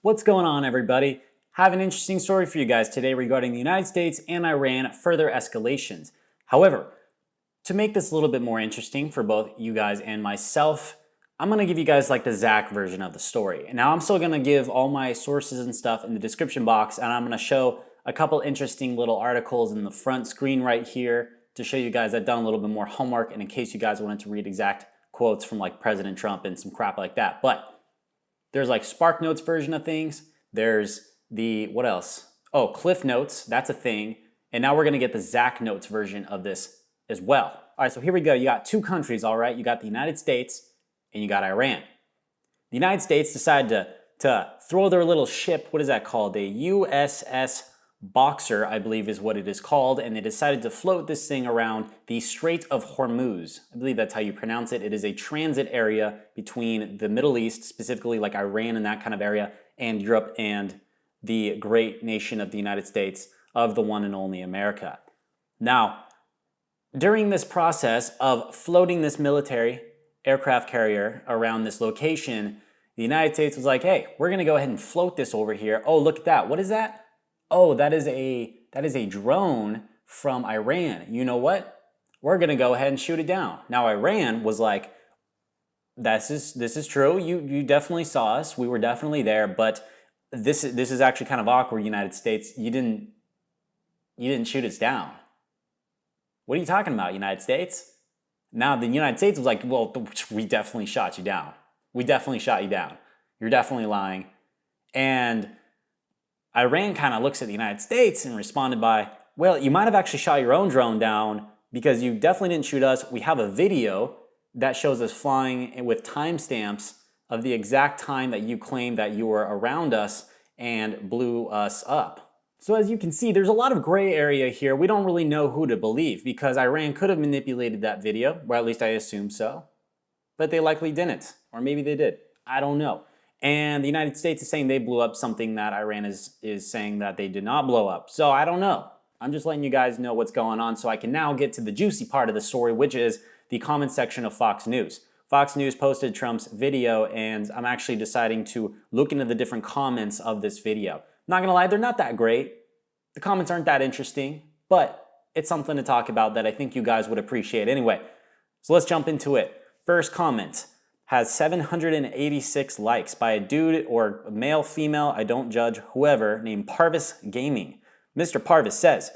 What's going on, everybody? Have an interesting story for you guys today regarding the United States and Iran further escalations. However, to make this a little bit more interesting for both you guys and myself, I'm going to give you guys like the Zach version of the story. And now I'm still going to give all my sources and stuff in the description box, and I'm going to show a couple interesting little articles in the front screen right here to show you guys I've done a little bit more homework, and in case you guys wanted to read exact quotes from like President Trump and some crap like that. But there's like Spark Notes version of things. There's the, what else? Oh, Cliff Notes, that's a thing. And now we're gonna get the Zach Notes version of this as well. All right, so here we go. You got two countries, all right? You got the United States and you got Iran. The United States decided to throw their little ship, what is that called? A USS Boxer, I believe is what it is called, and they decided to float this thing around the Strait of Hormuz. I believe that's how you pronounce it. It is a transit area between the Middle East, specifically like Iran and that kind of area, and Europe and the great nation of the United States, of the one and only America. Now, during this process of floating this military aircraft carrier around this location, the United States was like, hey, we're gonna go ahead and float this over here. Oh, look at that. What is that? Oh, that is a drone from Iran. You know what? We're gonna go ahead and shoot it down. Now Iran was like, this is true. You definitely saw us. We were definitely there, but this is actually kind of awkward, United States. You didn't shoot us down. What are you talking about, United States? Now the United States was like, well, we definitely shot you down. We definitely shot you down. You're definitely lying. And Iran kind of looks at the United States and responded by, well, you might have actually shot your own drone down because you definitely didn't shoot us. We have a video that shows us flying with timestamps of the exact time that you claimed that you were around us and blew us up. So as you can see, there's a lot of gray area here. We don't really know who to believe because Iran could have manipulated that video, or at least I assume so, but they likely didn't, or maybe they did. I don't know. And the United States is saying they blew up something that Iran is saying that they did not blow up. So I don't know. I'm just letting you guys know what's going on so I can now get to the juicy part of the story, which is the comment section of Fox News. Fox News posted Trump's video, and I'm actually deciding to look into the different comments of this video. Not gonna lie, they're not that great. The comments aren't that interesting, but it's something to talk about that I think you guys would appreciate anyway. So let's jump into it. First comment has 786 likes by a dude or a male, female, I don't judge, whoever, named Parvis Gaming. Mr. Parvis says,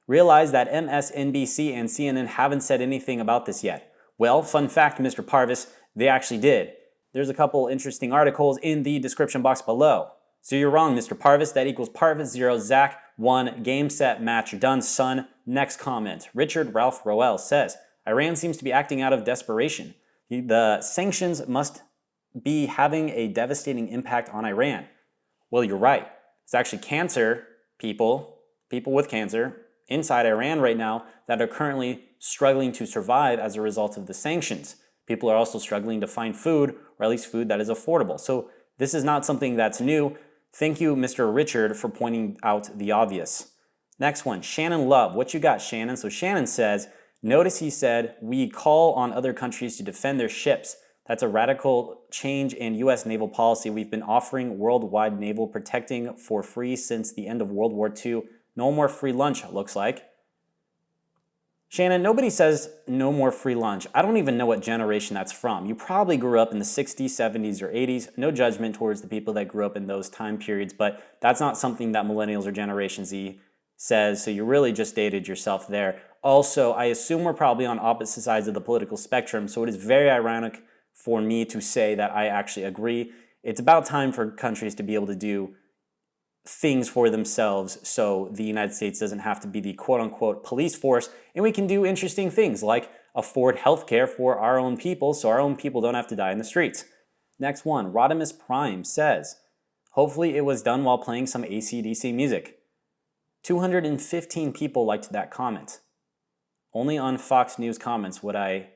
realize that MSNBC and CNN haven't said anything about this yet. Well, fun fact, Mr. Parvis, they actually did. There's a couple interesting articles in the description box below. So you're wrong, Mr. Parvis. That equals Parvis 0, Zach 1, game, set, match. You're done, son. Next comment. Richard Ralph Roel says, Iran seems to be acting out of desperation. The sanctions must be having a devastating impact on Iran. Well, you're right. It's actually cancer people with cancer inside Iran right now that are currently struggling to survive as a result of the sanctions. People are also struggling to find food, or at least food that is affordable. So this is not something that's new. Thank you, Mr. Richard, for pointing out the obvious. Next one, Shannon Love. What you got, Shannon? So Shannon says, notice he said, we call on other countries to defend their ships. That's a radical change in U.S. naval policy. We've been offering worldwide naval protecting for free since the end of World War II. No more free lunch, it looks like. Shannon, nobody says no more free lunch. I don't even know what generation that's from. You probably grew up in the 60s, 70s, or 80s. No judgment towards the people that grew up in those time periods, but that's not something that millennials or Generation Z says, so you really just dated yourself there. Also, I assume we're probably on opposite sides of the political spectrum, so it is very ironic for me to say that I actually agree. It's about time for countries to be able to do things for themselves so the United States doesn't have to be the quote-unquote police force, and we can do interesting things like afford healthcare for our own people so our own people don't have to die in the streets. Next one, Rodimus Prime says, hopefully it was done while playing some AC/DC music. 215 people liked that comment. Only on Fox News comments would I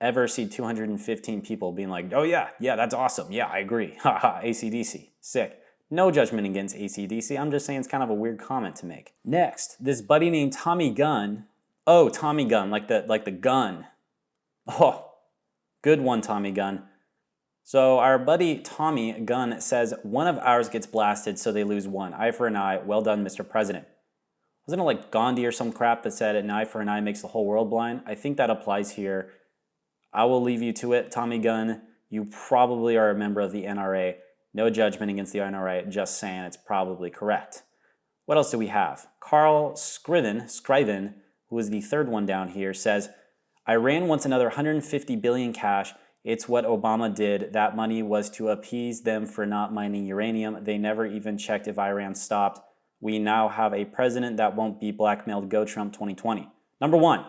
ever see 215 people being like, oh yeah, that's awesome, yeah, I agree, haha, AC/DC, sick. No judgment against AC/DC, I'm just saying it's kind of a weird comment to make. Next, this buddy named Tommy Gunn. Oh, Tommy Gunn, like the gun. Oh, good one, Tommy Gunn. So our buddy Tommy Gunn says, one of ours gets blasted, so they lose one. Eye for an eye. Well done, Mr. President. Wasn't it like Gandhi or some crap that said an eye for an eye makes the whole world blind? I think that applies here. I will leave you to it, Tommy Gunn. You probably are a member of the NRA. No judgment against the NRA, just saying it's probably correct. What else do we have? Carl Scriven, who is the third one down here, says, Iran wants another 150 billion cash. It's what Obama did. That money was to appease them for not mining uranium. They never even checked if Iran stopped. We now have a president that won't be blackmailed. Go Trump 2020. Number one,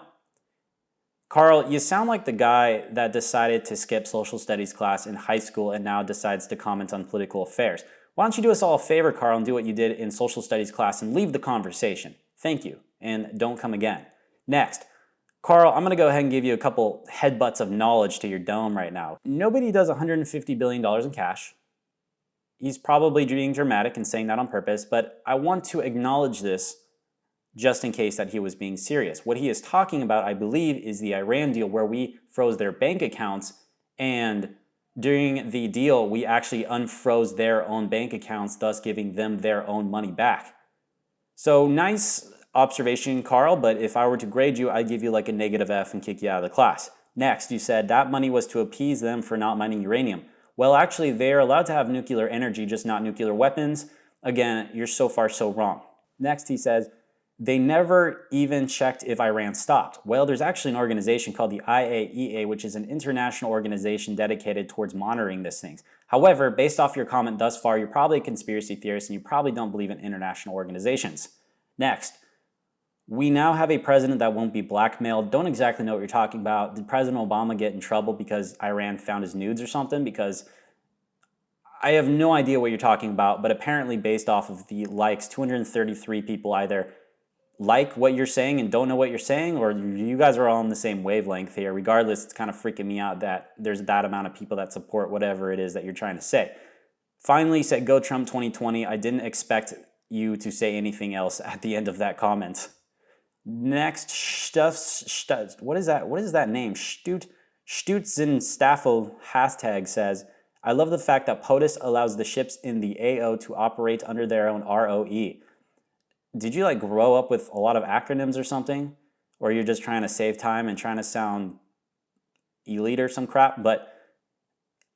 Carl, you sound like the guy that decided to skip social studies class in high school and now decides to comment on political affairs. Why don't you do us all a favor, Carl, and do what you did in social studies class and leave the conversation? Thank you, and don't come again. Next, Carl, I'm going to go ahead and give you a couple headbutts of knowledge to your dome right now. Nobody does $150 billion in cash. He's probably being dramatic and saying that on purpose, but I want to acknowledge this just in case that he was being serious. What he is talking about, I believe, is the Iran deal where we froze their bank accounts, and during the deal, we actually unfroze their own bank accounts, thus giving them their own money back. So nice observation, Carl, but if I were to grade you, I'd give you like a negative F and kick you out of the class. Next, you said that money was to appease them for not mining uranium. Well, actually, they're allowed to have nuclear energy, just not nuclear weapons. Again, you're so far so wrong. Next, he says, they never even checked if Iran stopped. Well, there's actually an organization called the IAEA, which is an international organization dedicated towards monitoring these things. However, based off your comment thus far, you're probably a conspiracy theorist and you probably don't believe in international organizations. Next, we now have a president that won't be blackmailed. Don't exactly know what you're talking about. Did President Obama get in trouble because Iran found his nudes or something? Because I have no idea what you're talking about, but apparently based off of the likes, 233 people either like what you're saying and don't know what you're saying, or you guys are all on the same wavelength here. Regardless, it's kind of freaking me out that there's that amount of people that support whatever it is that you're trying to say. Finally, he said, go Trump 2020. I didn't expect you to say anything else at the end of that comment. Next, what is that? What is that name? Stutzenstaffel hashtag says, I love the fact that POTUS allows the ships in the AO to operate under their own ROE. Did you like grow up with a lot of acronyms or something? Or you're just trying to save time and trying to sound elite or some crap? But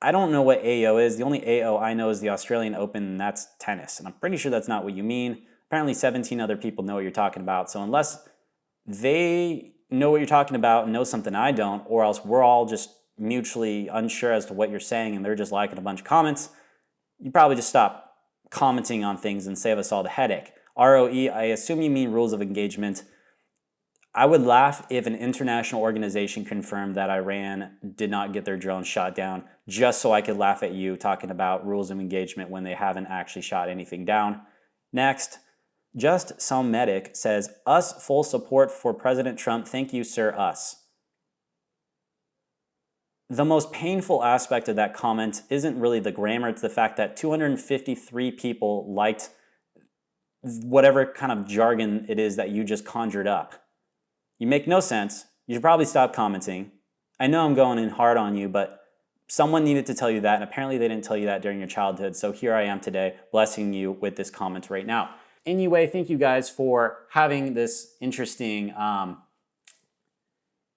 I don't know what AO is. The only AO I know is the Australian Open, and that's tennis. And I'm pretty sure that's not what you mean. Apparently 17 other people know what you're talking about. So unless they know what you're talking about and know something I don't, or else we're all just mutually unsure as to what you're saying and they're just liking a bunch of comments, you probably just stop commenting on things and save us all the headache. ROE, I assume you mean rules of engagement. I would laugh if an international organization confirmed that Iran did not get their drone shot down, just so I could laugh at you talking about rules of engagement when they haven't actually shot anything down. Next, Just Some Medic says, us full support for President Trump. Thank you, sir, us. The most painful aspect of that comment isn't really the grammar. It's the fact that 253 people liked whatever kind of jargon it is that you just conjured up. You make no sense. You should probably stop commenting. I know I'm going in hard on you, but someone needed to tell you that, and apparently they didn't tell you that during your childhood. So here I am today, blessing you with this comment right now. Anyway, thank you guys for having this interesting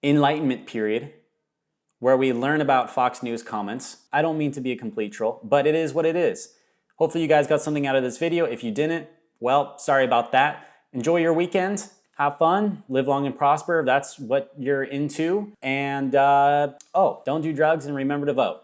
enlightenment period where we learn about Fox News comments. I don't mean to be a complete troll, but it is what it is. Hopefully you guys got something out of this video. If you didn't, well, sorry about that. Enjoy your weekend. Have fun. Live long and prosper if that's what you're into. And, don't do drugs and remember to vote.